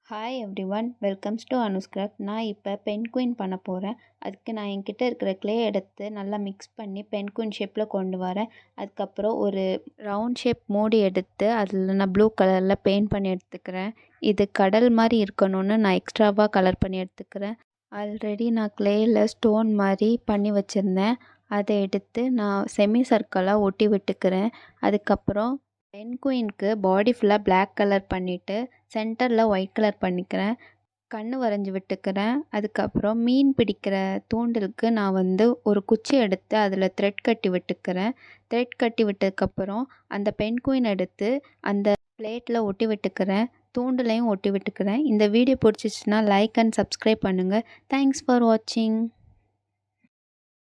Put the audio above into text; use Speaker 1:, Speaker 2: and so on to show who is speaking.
Speaker 1: Hi everyone welcomes to Anuscraft. நான் இப்போ penguin பண்ண போகிறேன். அதுக்கு நான் என்கிட்ட இருக்கிற க்ளே எடுத்து நல்லா மிக்ஸ் பண்ணி பென்குயின் ஷேப்பில் கொண்டு வரேன். அதுக்கப்புறம் ஒரு ரவுண்ட் ஷேப் மூடி எடுத்து அதில் நான் ப்ளூ கலரில் பெயிண்ட் பண்ணி எடுத்துக்கிறேன். இது கடல் மாதிரி இருக்கணும்னு நான் எக்ஸ்ட்ராவாக கலர் பண்ணி எடுத்துக்கிறேன். ஆல்ரெடி நான் க்ளேயில் ஸ்டோன் மாதிரி பண்ணி வச்சுருந்தேன். அதை எடுத்து நான் செமி சர்க்கிளாக ஒட்டி விட்டுக்கிறேன். அதுக்கப்புறம் பென்குயினுக்கு பாடி ஃபுல்லாக பிளாக் கலர் பண்ணிவிட்டு சென்டரில் ஒயிட் கலர் பண்ணிக்கிறேன். கண் வரைஞ்சி விட்டுக்கிறேன். அதுக்கப்புறம் மீன் பிடிக்கிற தூண்டிலுக்கு நான் ஒரு குச்சி எடுத்து அதில் த்ரெட் கட்டி விட்டுக்கிறேன். த்ரெட் கட்டி விட்டதுக்கப்புறம் அந்த பென்குயின் எடுத்து அந்த பிளேட்டில் ஒட்டி விட்டுக்கிறேன். தூண்டிலையும் ஒட்டி விட்டுக்கிறேன். இந்த வீடியோ பிடிச்சிச்சின்னா லைக் அண்ட் சப்ஸ்கிரைப் பண்ணுங்கள். தேங்க்ஸ் ஃபார் வாட்சிங்.